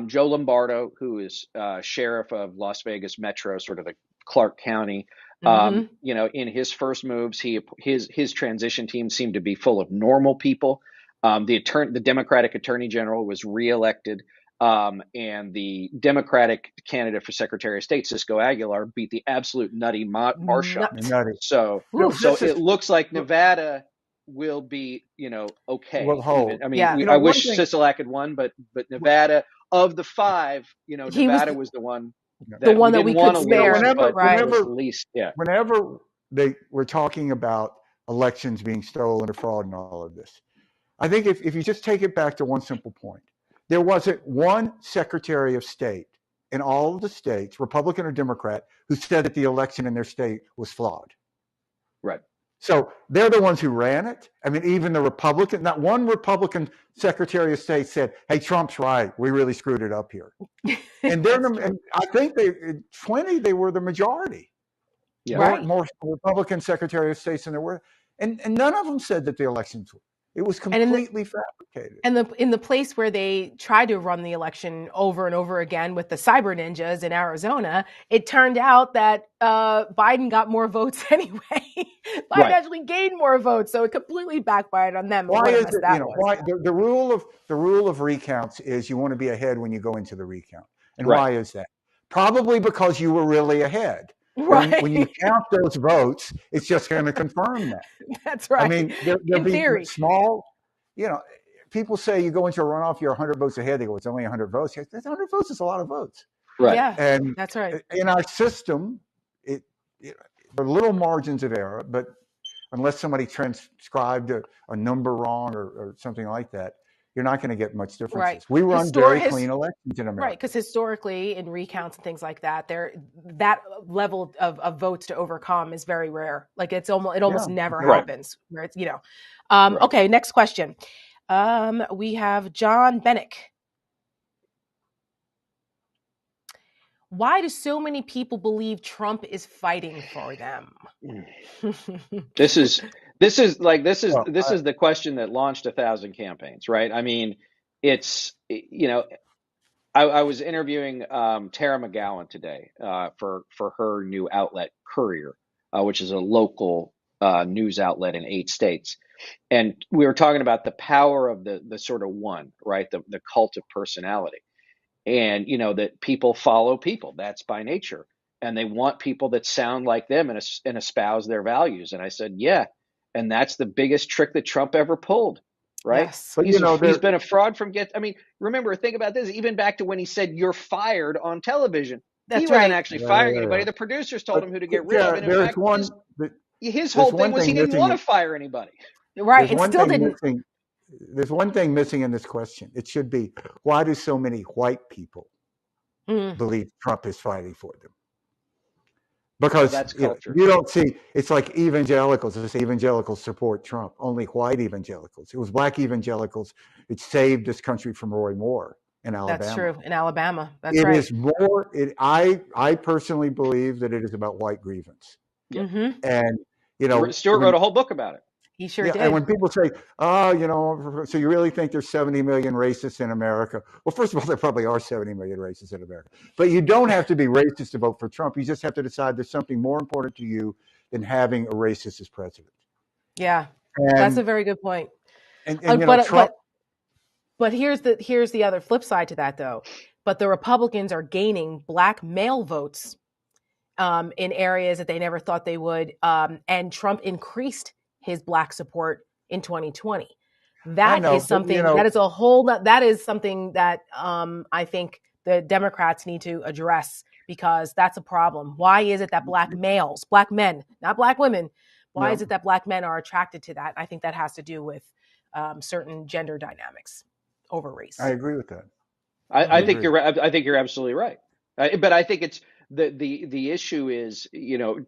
C: Joe Lombardo, who is sheriff of Las Vegas Metro, sort of the Clark County, in his first moves, his transition team seemed to be full of normal people. The Democratic attorney general was reelected, and the Democratic candidate for Secretary of State, Cisco Aguilar, beat the absolute nutty Marshall. So it looks like Nevada will be, okay.
D: Hold.
C: I mean, I wish Sisolak had won, but Nevada, of the 5, Nevada was the one that we could spare.
D: Whenever they were talking about elections being stolen or fraud and all of this, I think if you just take it back to one simple point, there wasn't one Secretary of State in all of the states, Republican or Democrat, who said that the election in their state was flawed.
C: Right.
D: So they're the ones who ran it. I mean, even the Republican, not one Republican Secretary of State said, "Hey, Trump's right. We really screwed it up here." And I think in 20 they were the majority.
C: Yeah.
A: Right.
D: More Republican Secretary of States than there were, and none of them said that the elections were. It was completely fabricated.
A: And in the place where they tried to run the election over and over again with the cyber ninjas in Arizona, it turned out that Biden got more votes anyway. Biden actually gained more votes, so it completely backfired on them.
D: Why is it? Why the rule of recounts is you want to be ahead when you go into the recount, and why is that? Probably because you were really ahead.
A: Right.
D: When you count those votes, it's just going to confirm that.
A: That's right.
D: I mean, there'll be
A: theory.
D: small, people say you go into a runoff, you're 100 votes ahead. They go, it's only 100 votes. 100 votes is a lot of votes.
C: Right.
A: Yeah,
D: and
A: that's right.
D: In our system, there are little margins of error, but unless somebody transcribed a number wrong or something like that, you're not going to get much differences.
A: Right.
D: We run very clean elections in America.
A: Right, because historically in recounts and things like that, that level of votes to overcome is very rare. Like it almost never happens. Where it's Okay, next question. We have John Bennick. Why do so many people believe Trump is fighting for them?
C: This is the question that launched 1,000 campaigns, right? I mean, it's, I was interviewing Tara McGowan today for her new outlet, Courier, which is a local news outlet in 8 states. And we were talking about the power of the sort of one, right? The cult of personality. And, that people follow people. That's by nature. And they want people that sound like them and espouse their values. And I said, yeah. And that's the biggest trick that Trump ever pulled. Right.
A: Yes.
C: But he's been a fraud remember, think about this, even back to when he said you're fired on television. He wasn't actually firing anybody. The producers told him who to get rid of. And in fact, his whole thing was he didn't want to fire anybody.
A: Right. And still didn't.
D: There's one thing missing in this question. It should be, why do so many white people believe Trump is fighting for them? Because
C: that's culture.
D: You don't see, it's like evangelicals. Evangelicals support Trump. Only white evangelicals. It was black evangelicals. It saved this country from Roy Moore in Alabama.
A: That's true. In Alabama. That's right.
D: It is more, I personally believe that it is about white grievance.
C: Yeah.
A: Mm-hmm.
D: And,
C: Stuart wrote a whole book about it.
A: He sure did.
D: And when people say, so you really think there's 70 million racists in America? Well, first of all, there probably are 70 million racists in America. But you don't have to be racist to vote for Trump. You just have to decide there's something more important to you than having a racist as president.
A: Yeah, that's a very good point.
D: Trump.
A: But here's the other flip side to that, though. But the Republicans are gaining black male votes in areas that they never thought they would. And Trump increased his black support in 2020. That is something that I think the Democrats need to address, because that's a problem. Why is it that black men, not black women, why is it that black men are attracted to that? I think that has to do with certain gender dynamics over race.
D: I agree with that.
C: I think you're right. I think you're absolutely right. But I think it's the issue is, the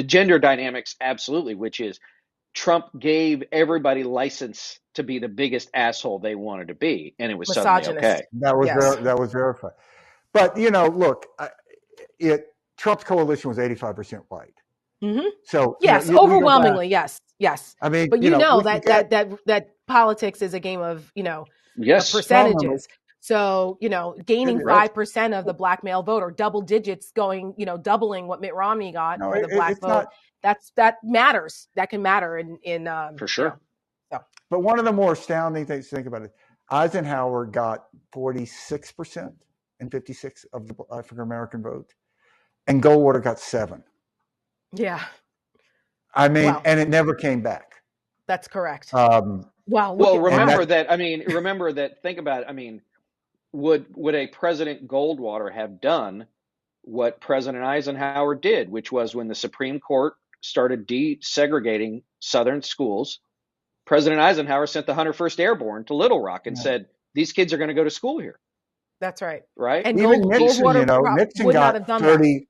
C: gender dynamics, absolutely, which is Trump gave everybody license to be the biggest asshole they wanted to be, and it was suddenly okay.
D: That was verified. But look, Trump's coalition was 85% white.
A: Mm-hmm.
D: So
A: yes, overwhelmingly, yes.
D: I mean,
A: but that politics is a game of percentages. So, gaining 5% of the black male vote, or double digits, going, doubling what Mitt Romney got for the black vote. That matters. That can matter in
C: for sure.
D: But one of the more astounding things to think about it, Eisenhower got 46% and 56% of the African American vote, and Goldwater got 7%.
A: Yeah.
D: I mean, and it never came back.
A: That's correct.
C: Remember that. Think about it. I mean, would a President Goldwater have done what President Eisenhower did, which was when the Supreme Court started desegregating Southern schools, President Eisenhower sent the 101st Airborne to Little Rock and said, these kids are going to go to school here.
A: That's right.
C: Right.
A: And
D: Even Nixon,
A: Goldwater
D: Nixon
A: would not
D: got
A: have done
D: 30.
A: that.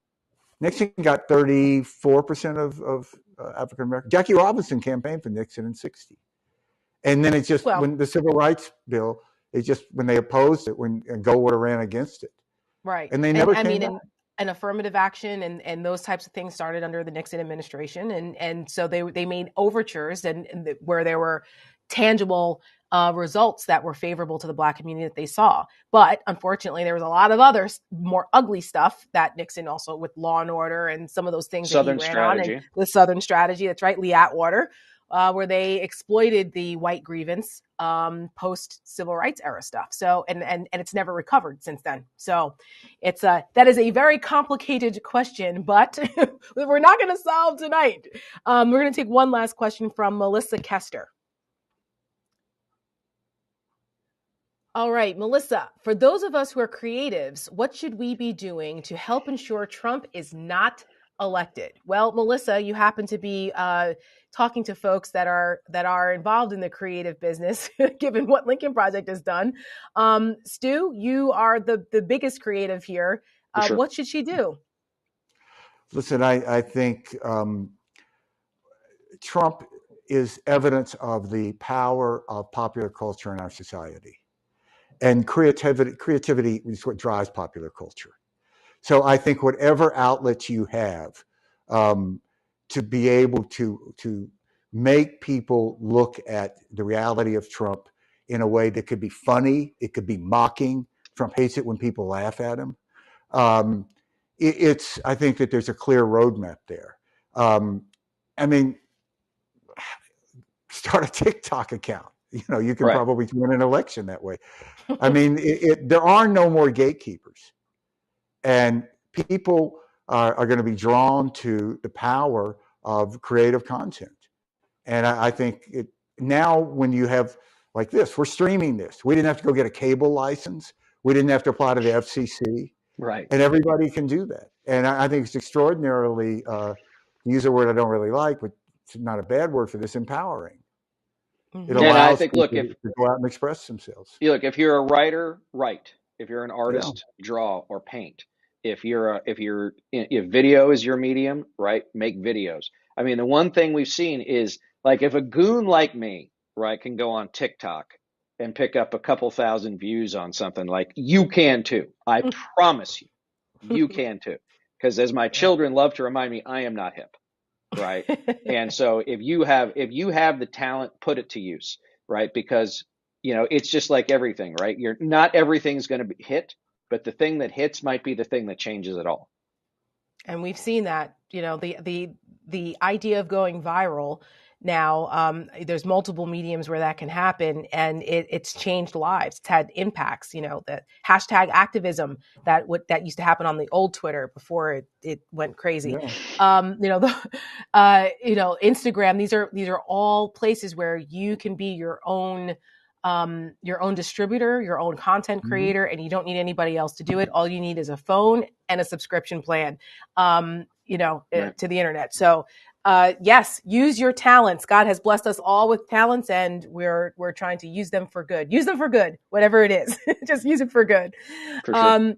D: Nixon got 34% of African American. Jackie Robinson campaigned for Nixon in 60. And then it's just when the Civil Rights Bill, when they opposed it, when Goldwater ran against it.
A: Right.
D: And they never came back.
A: And affirmative action and those types of things started under the Nixon administration. And so they made overtures and where there were tangible results that were favorable to the Black community that they saw. But unfortunately, there was a lot of other more ugly stuff that Nixon also, with Law and Order and some of those things
C: Southern
A: that he ran
C: strategy.
A: on, and the Southern strategy, that's right, Lee Atwater, where they exploited the white grievance post civil rights era stuff. So and it's never recovered since then. So it's that is a very complicated question, but we're not going to solve tonight. We're going to take one last question from Melissa Kester. All right, Melissa, for those of us who are creatives, what should we be doing to help ensure Trump is not elected? Well, Melissa, you happen to be talking to folks that are involved in the creative business, given what Lincoln Project has done. Stu, you are the biggest creative here.
C: Sure.
A: What should she do?
D: Listen, I think Trump is evidence of the power of popular culture in our society. And creativity is what drives popular culture. So I think whatever outlets you have to be able to make people look at the reality of Trump in a way that could be funny, it could be mocking. Trump hates it when people laugh at him. I think that there's a clear roadmap there. I mean, start a TikTok account. You can probably win an election that way. I mean, there are no more gatekeepers, and people are going to be drawn to the power of creative content. And I think now when you have like this, we're streaming this. We didn't have to go get a cable license. We didn't have to apply to the FCC.
C: Right.
D: And everybody can do that. And I think it's extraordinarily, use a word I don't really like, but it's not a bad word for this, empowering. It allows people to go out and express themselves.
C: Look, if you're a writer, write. If you're an artist, draw or paint. If video is your medium, right, make videos. I mean, the one thing we've seen is, like, if a goon like me, right, can go on TikTok and pick up a couple thousand views on something, like, you can too. I promise you can too. Because as my children love to remind me, I am not hip. Right. And so if you have the talent, put it to use. Right. Because, it's just like everything. Right. Not everything's going to be hit, but the thing that hits might be the thing that changes it all.
A: And we've seen that, the idea of going viral now, there's multiple mediums where that can happen, and it's changed lives. It's had impacts, the hashtag activism that used to happen on the old Twitter before it went crazy. Instagram, these are all places where you can be your own distributor, your own content creator, and you don't need anybody else to do it. All you need is a phone and a subscription plan, to the internet. So, yes, use your talents. God has blessed us all with talents, and we're trying to use them for good. Use them for good, whatever it is. Just use it for good.
C: For sure.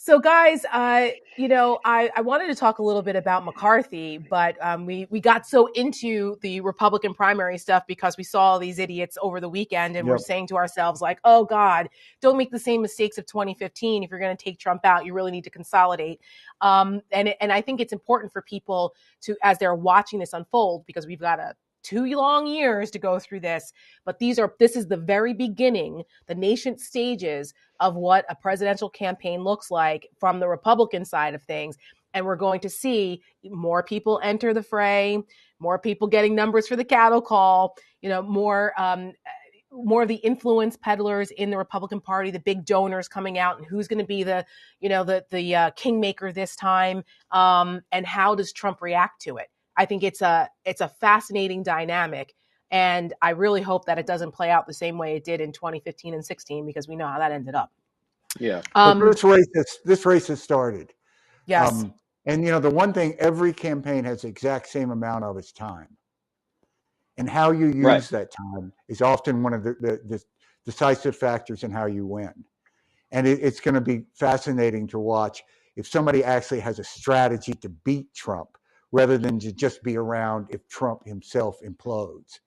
A: So guys, I wanted to talk a little bit about McCarthy, but we got so into the Republican primary stuff because we saw these idiots over the weekend, and we're saying to ourselves, like, oh God, don't make the same mistakes of 2015. If you're going to take Trump out, you really need to consolidate. And I think it's important for people to, as they're watching this unfold, because we've got 2 long years to go through this, but this is the very beginning, the nascent stages of what a presidential campaign looks like from the Republican side of things. And we're going to see more people enter the fray, more people getting numbers for the cattle call, more of the influence peddlers in the Republican Party, the big donors coming out, and who's going to be the kingmaker this time, and how does Trump react to it? I think it's a fascinating dynamic, and I really hope that it doesn't play out the same way it did in 2015 and 16, because we know how that ended up.
C: Yeah.
D: But this race has started.
A: Yes.
D: And the one thing, every campaign has the exact same amount of its time, and how you use that time is often one of the decisive factors in how you win. And it's going to be fascinating to watch if somebody actually has a strategy to beat Trump rather than to just be around if Trump himself implodes.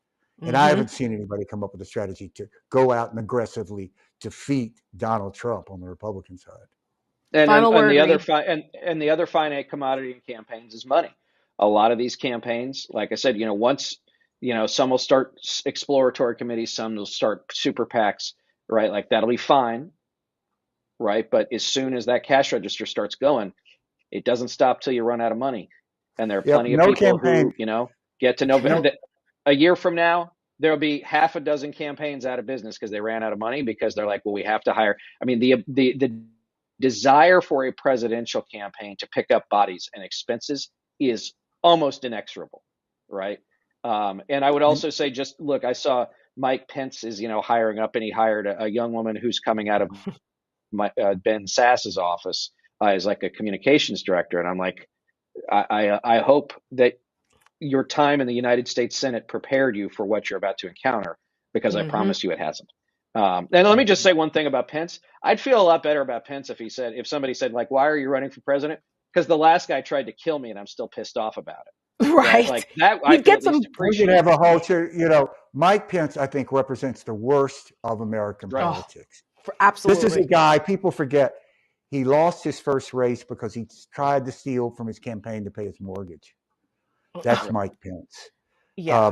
D: And I haven't seen anybody come up with a strategy to go out and aggressively defeat Donald Trump on the Republican side.
C: And the other finite commodity in campaigns is money. A lot of these campaigns, like I said, once, some will start exploratory committees, some will start super PACs, right? Like that'll be fine, right? But as soon as that cash register starts going, it doesn't stop till you run out of money. And there are plenty of people who, get to November. A year from now, there'll be half a dozen campaigns out of business because they ran out of money because they're like, well, we have to hire. I mean, the desire for a presidential campaign to pick up bodies and expenses is almost inexorable, right? And I would also say, just look, I saw Mike Pence is, hiring up, and he hired a young woman who's coming out of Ben Sass's office as like a communications director. And I'm like, I hope that your time in the United States Senate prepared you for what you're about to encounter, because I promise you it hasn't. And let me just say one thing about Pence. I'd feel a lot better about Pence if somebody said, like, why are you running for president? Because the last guy tried to kill me and I'm still pissed off about it.
A: Right.
C: Like that, I could at least appreciate.
D: We could have a whole, Mike Pence, I think, represents the worst of American politics.
A: Absolutely.
D: This is a guy, people forget, he lost his first race because he tried to steal from his campaign to pay his mortgage. That's Mike Pence.
A: Yeah.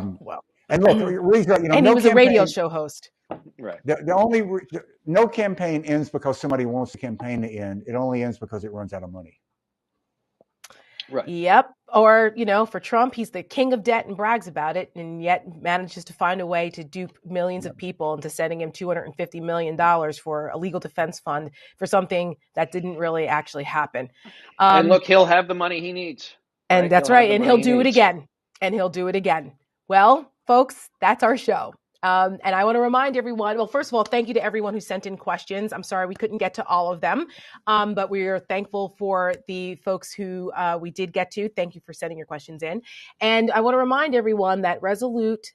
D: And look,
A: and he was a radio show host.
D: Right. No campaign ends because somebody wants the campaign to end. It only ends because it runs out of money.
A: Right. Yep. Or, for Trump, he's the king of debt and brags about it, and yet manages to find a way to dupe millions of people into sending him $250 million for a legal defense fund for something that didn't really actually happen.
C: And look, he'll have the money he needs.
A: And that's right. And he'll do it again. And he'll do it again. Well, folks, that's our show. And I want to remind everyone, well, first of all, thank you to everyone who sent in questions. I'm sorry we couldn't get to all of them, but we are thankful for the folks who we did get to. Thank you for sending your questions in. And I want to remind everyone that Resolute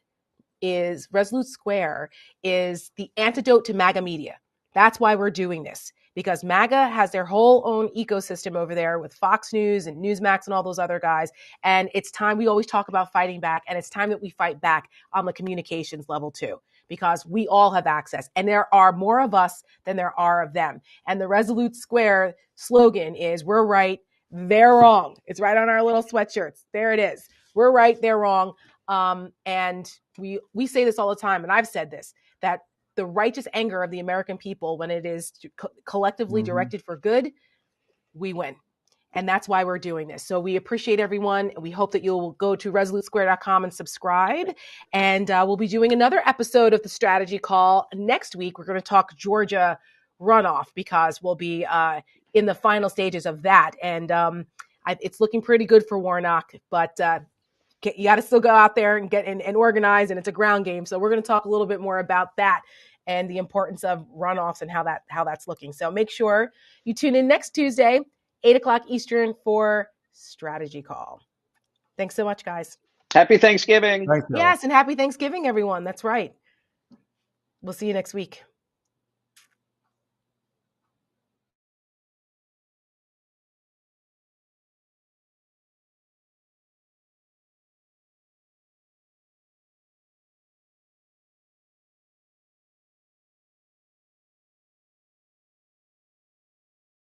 A: Square is the antidote to MAGA media. That's why we're doing this, because MAGA has their whole own ecosystem over there with Fox News and Newsmax and all those other guys. And it's time, we always talk about fighting back, and it's time that we fight back on the communications level too, because we all have access, and there are more of us than there are of them. And the Resolute Square slogan is, we're right, they're wrong. It's right on our little sweatshirts. There it is. We're right, they're wrong. And we say this all the time, and I've said this, that the righteous anger of the American people, when it is collectively directed for good, we win. And that's why we're doing this. So we appreciate everyone. We hope that you'll go to resolutesquare.com and subscribe. And we'll be doing another episode of the Strategy Call next week. We're going to talk Georgia runoff, because we'll be in the final stages of that. And it's looking pretty good for Warnock, but you got to still go out there and get and organize, and it's a ground game. So we're going to talk a little bit more about that and the importance of runoffs and how that's looking. So make sure you tune in next Tuesday, 8:00 Eastern, for Strategy Call. Thanks so much, guys.
C: Happy Thanksgiving.
D: Thanks,
A: yes, and happy Thanksgiving, everyone. That's right. We'll see you next week.